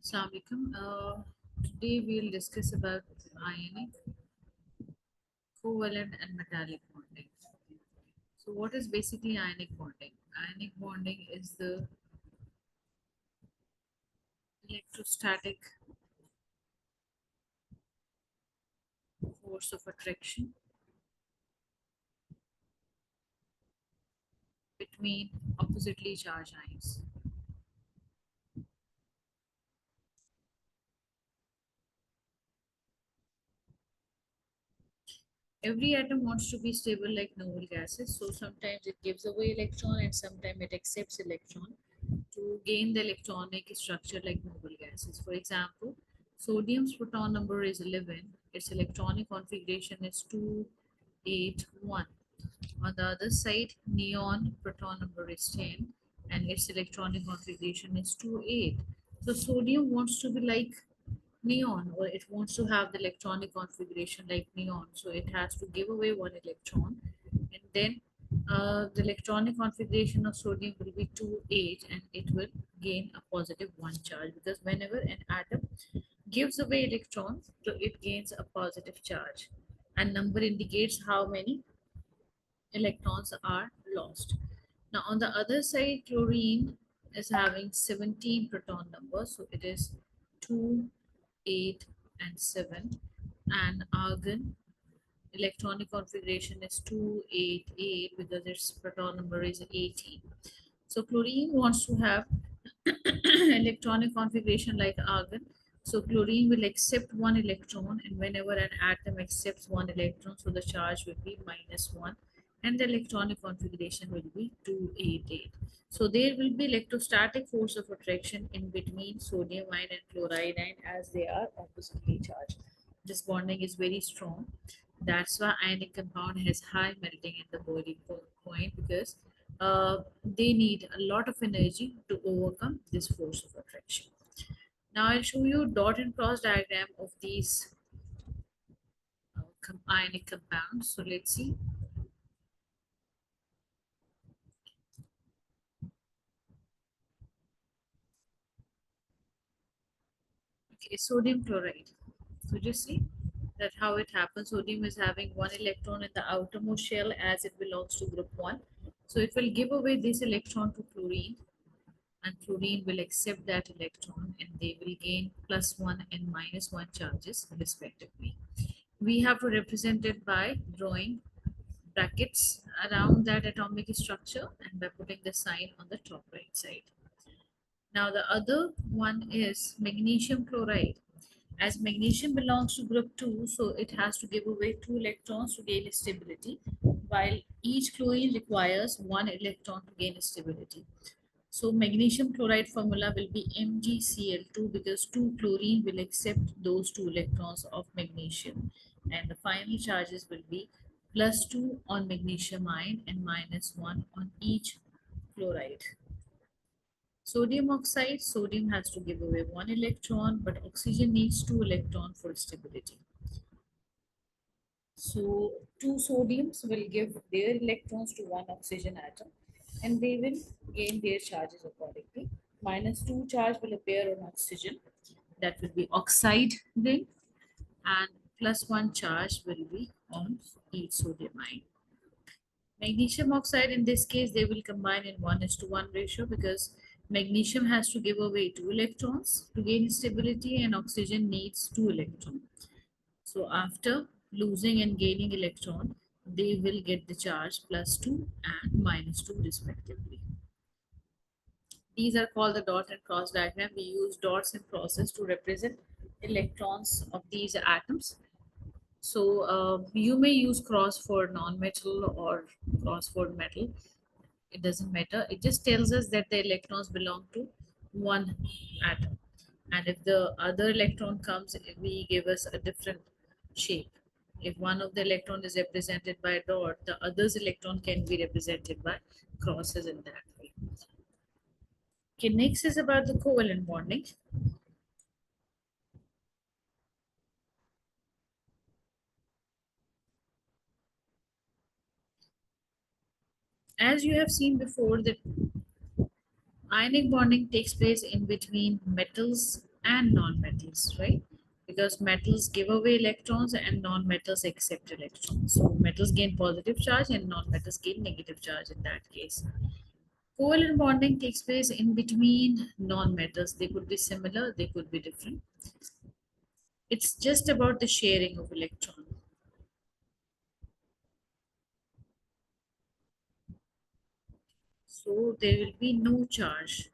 Assalamu alaikum. Today we'll discuss about ionic, covalent, and metallic bonding. So, what is basically ionic bonding? Ionic bonding is the electrostatic force of attraction between oppositely charged ions. Every atom wants to be stable like noble gases, so sometimes it gives away electron and sometimes it accepts electron to gain the electronic structure like noble gases. For example, sodium's proton number is 11, its electronic configuration is 281. On the other side, neon proton number is 10 and its electronic configuration is 28. So sodium wants to be like neon, or it wants to have the electronic configuration like neon, so it has to give away one electron, and then the electronic configuration of sodium will be 2 8, and it will gain a positive 1 charge, because whenever an atom gives away electrons, so it gains a positive charge, and number indicates how many electrons are lost. Now on the other side, chlorine is having 17 proton numbers, so it is 2 8 and 7, and argon electronic configuration is 288 because its proton number is 18. So chlorine wants to have electronic configuration like argon. So chlorine will accept one electron, and whenever an atom accepts one electron, so the charge will be -1, and the electronic configuration will be 288. So there will be electrostatic force of attraction in between sodium ion and chloride ion as they are oppositely charged. This bonding is very strong. That's why ionic compound has high melting in the boiling point, because they need a lot of energy to overcome this force of attraction. Now I'll show you dot and cross diagram of these ionic compounds. So let's see. Okay, sodium chloride. So just see that how it happens. Sodium is having one electron in the outermost shell as it belongs to group 1. So it will give away this electron to chlorine, and chlorine will accept that electron, and they will gain +1 and -1 charges respectively. We have to represent it by drawing brackets around that atomic structure and by putting the sign on the top right side. Now the other one is magnesium chloride. As magnesium belongs to group 2, so it has to give away 2 electrons to gain stability, while each chlorine requires 1 electron to gain stability. So magnesium chloride formula will be MgCl2, because 2 chlorine will accept those 2 electrons of magnesium, and the final charges will be +2 on magnesium ion and -1 on each chloride. Sodium oxide, sodium has to give away 1 electron, but oxygen needs 2 electrons for stability. So 2 sodiums will give their electrons to 1 oxygen atom, and they will gain their charges accordingly. -2 charge will appear on oxygen, that will be oxide ring, and +1 charge will be on each sodium ion. Magnesium oxide, in this case, they will combine in 1:1 ratio, because magnesium has to give away 2 electrons to gain stability, and oxygen needs 2 electrons. So after losing and gaining electron, they will get the charge +2 and -2 respectively. These are called the dot and cross diagram. We use dots in process to represent electrons of these atoms. So you may use cross for non-metal or cross for metal. It doesn't matter. It just tells us that the electrons belong to one atom. And if the other electron comes, we give us a different shape. If one of the electron is represented by a dot, the other's electron can be represented by crosses in that way. Okay, next is about the covalent bonding. As you have seen before, that ionic bonding takes place in between metals and non-metals, right? Because metals give away electrons and non-metals accept electrons. So metals gain positive charge and non-metals gain negative charge in that case. Covalent bonding takes place in between non-metals. They could be similar, they could be different. It's just about the sharing of electron. So there will be no charge,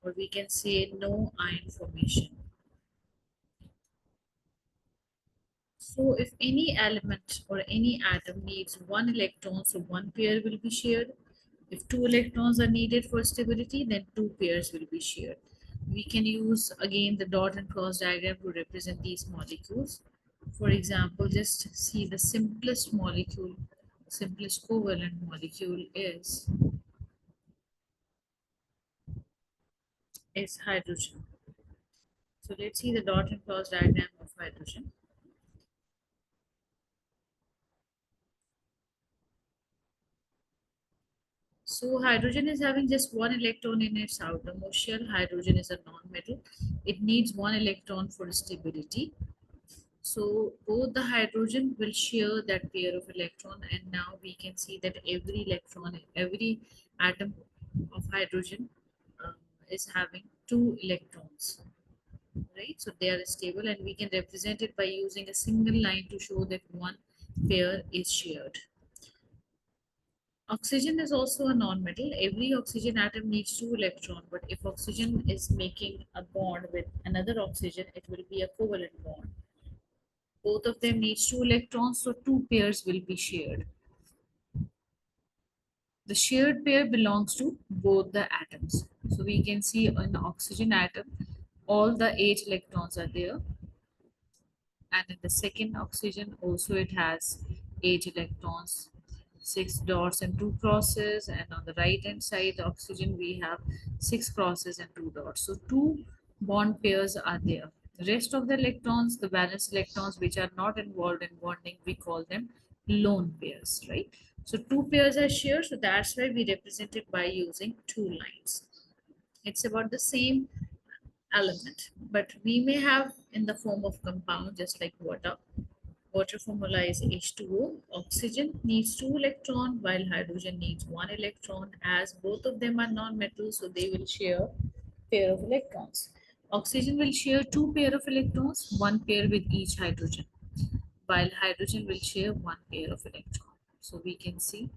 or we can say no ion formation. So if any element or any atom needs one electron, so one pair will be shared. If two electrons are needed for stability, then two pairs will be shared. We can use again the dot and cross diagram to represent these molecules. For example, just see the simplest molecule, simplest covalent molecule is hydrogen. So let's see the dot and cross diagram of hydrogen. So hydrogen is having just one electron in its outermost shell. Hydrogen is a non-metal. It needs one electron for stability. So both the hydrogen will share that pair of electron, and now we can see that every electron, every atom of hydrogen uh, is having two electrons, right? So they are stable, and we can represent it by using a single line to show that one pair is shared. Oxygen is also a non-metal. Every oxygen atom needs two electrons, but if oxygen is making a bond with another oxygen, it will be a covalent bond. Both of them needs two electrons, so two pairs will be shared. The shared pair belongs to both the atoms. So we can see in the oxygen atom, all the 8 electrons are there, and in the second oxygen also it has 8 electrons, 6 dots and 2 crosses, and on the right hand side oxygen we have 6 crosses and 2 dots. So two bond pairs are there. The rest of the electrons, the valence electrons which are not involved in bonding, we call them lone pairs, right? So two pairs are shared, so that's why we represent it by using two lines. It's about the same element, but we may have in the form of compound just like water. Water formula is H2O. Oxygen needs two electrons while hydrogen needs one electron. As both of them are non-metals, so they will share pair of electrons. Oxygen will share two pair of electrons, one pair with each hydrogen, while hydrogen will share one pair of electrons. So we can see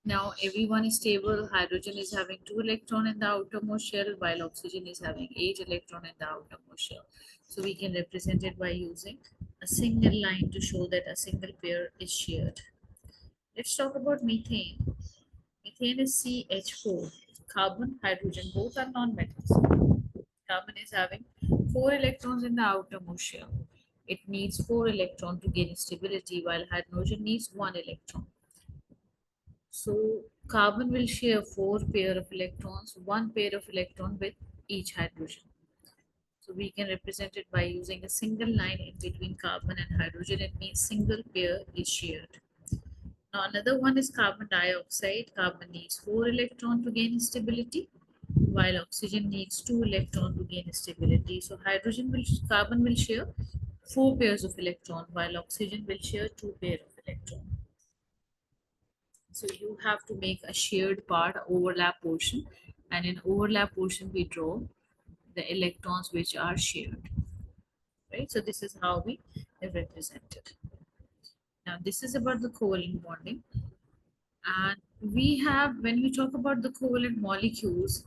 now everyone is stable. Hydrogen is having two electrons in the outermost shell, while oxygen is having 8 electrons in the outermost shell. So we can represent it by using a single line to show that a single pair is shared. Let's talk about methane. Methane is CH4. Carbon, hydrogen, both are non-metals. Carbon is having 4 electrons in the outermost shell. It needs 4 electrons to gain stability, while hydrogen needs 1 electron. So carbon will share 4 pair of electrons, one pair of electron with each hydrogen. So we can represent it by using a single line in between carbon and hydrogen. It means single pair is shared. Now another one is carbon dioxide. Carbon needs 4 electrons to gain stability, while oxygen needs 2 electrons to gain stability. So carbon will share 4 pairs of electrons, while oxygen will share 2 pairs of electrons. So you have to make a shared part overlap portion, and in overlap portion we draw the electrons which are shared, right? So this is how we represent it. Now this is about the covalent bonding, and we have, when we talk about the covalent molecules,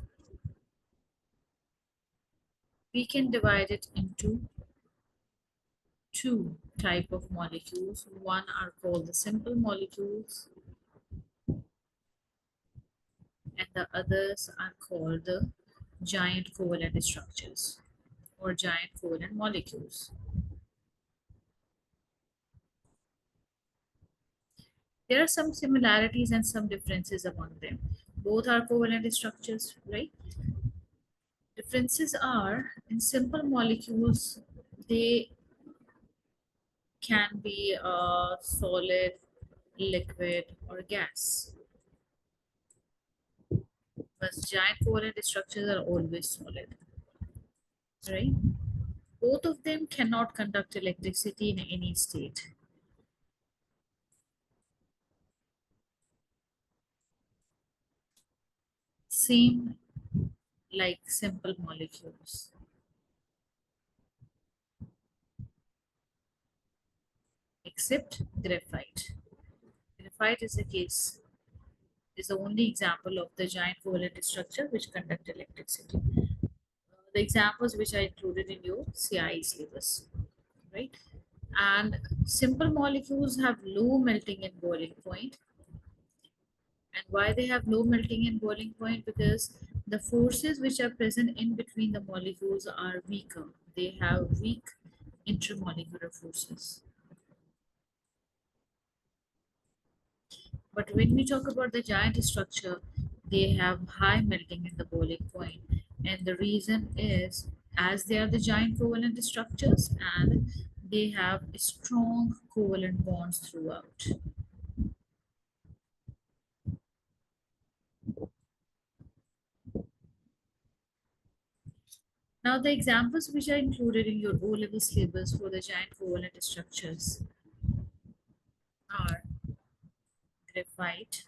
we can divide it into two type of molecules. One are called the simple molecules, and the others are called the giant covalent structures or giant covalent molecules. There are some similarities and some differences among them. Both are covalent structures, right? Differences are in simple molecules, they can be solid, liquid, or gas. But giant covalent structures are always solid. right? Both of them cannot conduct electricity in any state. Same like simple molecules, except graphite. Graphite is the case, is the only example of the giant covalent structure which conduct electricity. The examples which I included in your CIE syllabus, right? And simple molecules have low melting and boiling point. And why they have low melting and boiling point? Because the forces which are present in between the molecules are weaker. They have weak intermolecular forces. But when we talk about the giant structure, they have high melting and the boiling point. And the reason is as they are the giant covalent structures and they have strong covalent bonds throughout. Now, the examples which are included in your O-level syllabus for the giant covalent structures are graphite.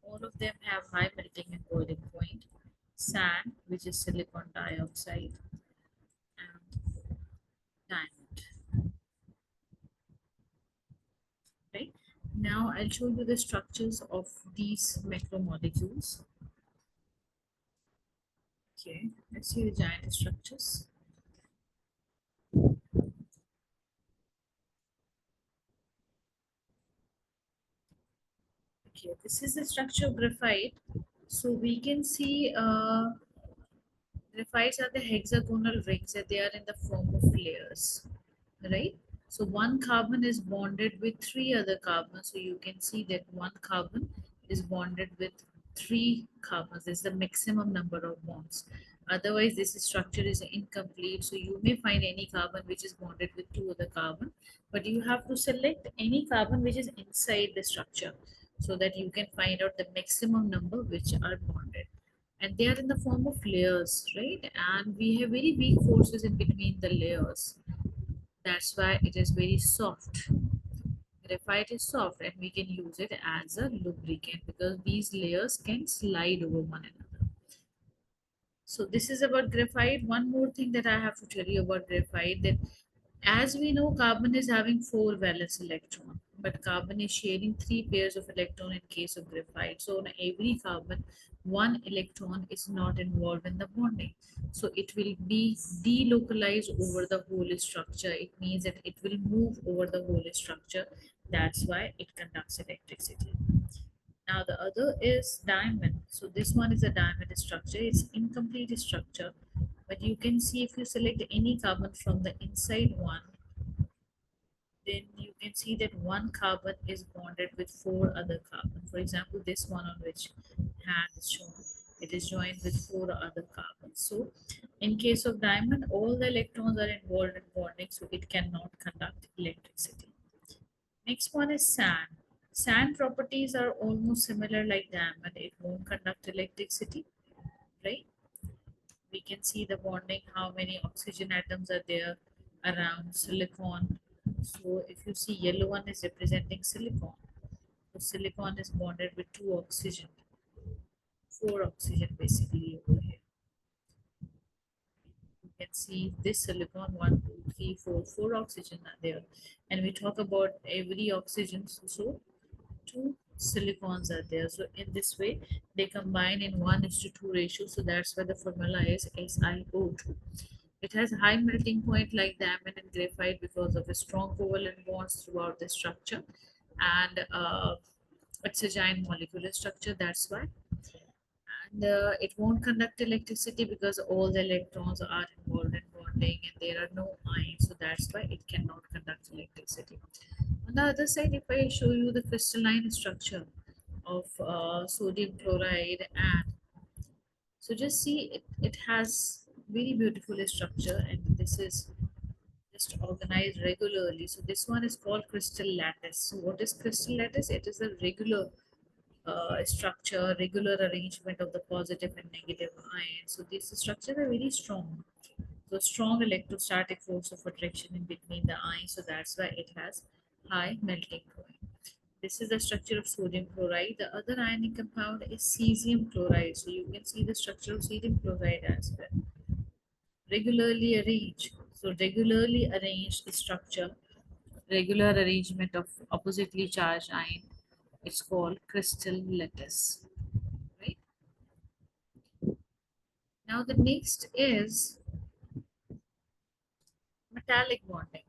All of them have high melting and boiling point. Sand, which is silicon dioxide, and diamond. Right? Now, I'll show you the structures of these macromolecules. Okay, let's see the giant structures. Okay, this is the structure of graphite. So we can see graphites are the hexagonal rings and they are in the form of layers, right? So one carbon is bonded with three other carbons. So you can see that one carbon is bonded with three carbons. This is the maximum number of bonds. Otherwise, this structure is incomplete. So you may find any carbon which is bonded with two other carbon, but you have to select any carbon which is inside the structure so that you can find out the maximum number which are bonded. And they are in the form of layers, right? And we have very weak forces in between the layers. That's why it is very soft. Graphite is soft and we can use it as a lubricant because these layers can slide over one another. So this is about graphite. One more thing that I have to tell you about graphite, that as we know, carbon is having four valence electron, but carbon is sharing three pairs of electron in case of graphite. So on every carbon, one electron is not involved in the bonding. So it will be delocalized over the whole structure. It means that it will move over the whole structure. That's why it conducts electricity. Now the other is diamond. So this one is a diamond structure. It's incomplete structure, but you can see if you select any carbon from the inside one, then you can see that one carbon is bonded with four other carbons. For example, this one on which hand is shown, it is joined with four other carbons. So in case of diamond, all the electrons are involved in bonding, so it cannot conduct electricity. Next one is sand. Sand properties are almost similar like diamond. It won't conduct electricity, right? We can see the bonding, how many oxygen atoms are there around silicon. So if you see yellow one is representing silicon. So silicon is bonded with two oxygen, four oxygen basically over here. You can see this silicon, one, two, three, four oxygen are there. And we talk about every oxygen, so two silicons are there. So in this way, they combine in 1:2 ratio. So that's why the formula is SiO2. It has high melting point like diamond and graphite because of the strong covalent bonds throughout the structure. And it's a giant molecular structure, that's why. And it won't conduct electricity because all the electrons are involved in bonding and there are no ions. So that's why it cannot conduct electricity. On the other side, if I show you the crystalline structure of sodium chloride, and so just see it has very beautiful structure and this is just organized regularly. So this one is called crystal lattice. So what is crystal lattice? It is a regular structure, regular arrangement of the positive and negative ions. So these structures are very strong. So strong electrostatic force of attraction in between the ions. So that's why it has high melting point. This is the structure of sodium chloride. The other ionic compound is cesium chloride. So you can see the structure of cesium chloride as well. Regularly arranged. So regularly arranged structure, regular arrangement of oppositely charged ion. It's called crystal lattice. Right. Now the next is metallic bonding.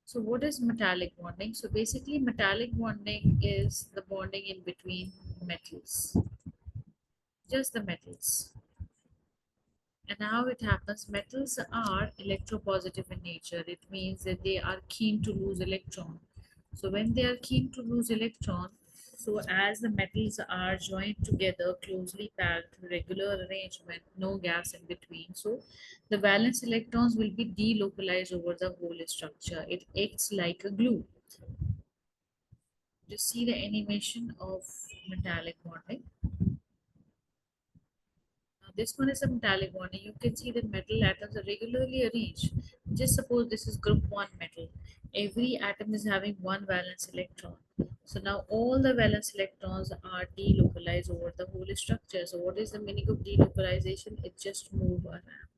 So what is metallic bonding? So basically metallic bonding is the bonding in between metals, just the metals. And how it happens, metals are electropositive in nature. It means that they are keen to lose electron. So when they are keen to lose electron, so as the metals are joined together, closely packed, regular arrangement, no gaps in between. So the valence electrons will be delocalized over the whole structure. It acts like a glue. Just see the animation of metallic bonding. This one is a metallic one. You can see the metal atoms are regularly arranged. Just suppose this is group 1 metal. Every atom is having one valence electron. So now all the valence electrons are delocalized over the whole structure. So what is the meaning of delocalization? It just move around,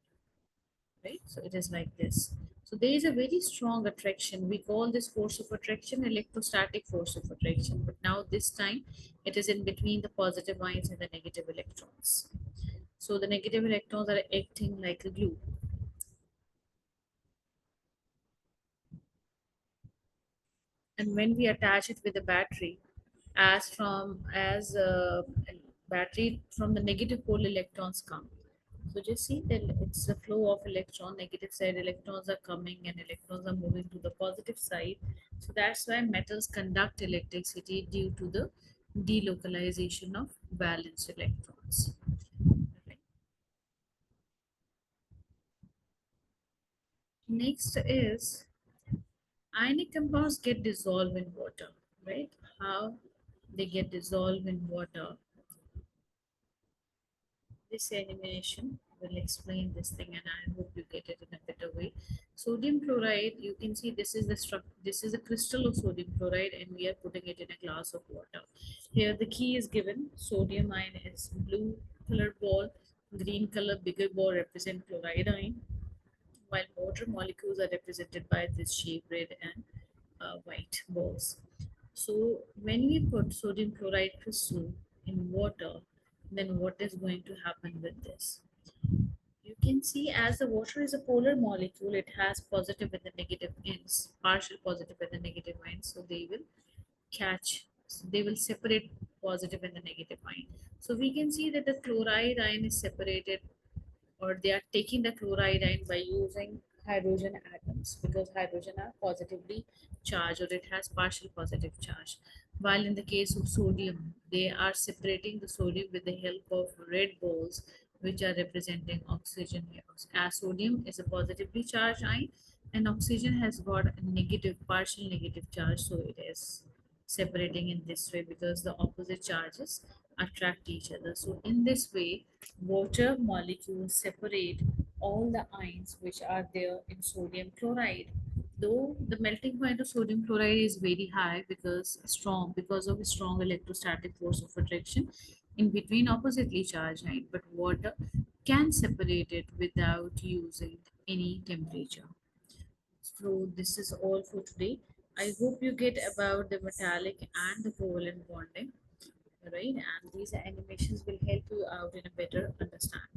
right? So it is like this. So there is a very strong attraction. We call this force of attraction electrostatic force of attraction. But now this time it is in between the positive ions and the negative electrons. So the negative electrons are acting like a glue. And when we attach it with a battery, as battery from the negative pole electrons come. So just see that it's a flow of electron, negative side electrons are coming and electrons are moving to the positive side. So that's why metals conduct electricity due to the delocalization of valence electrons. Right. Next is ionic compounds get dissolved in water, right? How they get dissolved in water. This animation will explain this thing, and I hope you get it in a better way. Sodium chloride, you can see this is the this is a crystal of sodium chloride, and we are putting it in a glass of water. Here the key is given. Sodium ion is blue colored ball, green color bigger ball represent chloride ion, while water molecules are represented by this shape red and white balls. So when we put sodium chloride crystal in water, then what is going to happen with this? You can see as the water is a polar molecule, it has positive and the negative ends, partial positive and the negative ends. So they will they will separate positive and the negative ion. So we can see that the chloride ion is separated, or they are taking the chloride ion by using hydrogen atoms, because hydrogen are positively charged, or it has partial positive charge. While in the case of sodium, they are separating the sodium with the help of red balls, which are representing oxygen ions. As sodium is a positively charged ion and oxygen has got a negative, partial negative charge, so it is separating in this way because the opposite charges attract each other. So in this way, water molecules separate all the ions which are there in sodium chloride. Though the melting point of sodium chloride is very high because of a strong electrostatic force of attraction in between oppositely charged ions, but water can separate it without using any temperature. So this is all for today. I hope you get about the metallic and the covalent bonding, right? And these animations will help you out in a better understanding.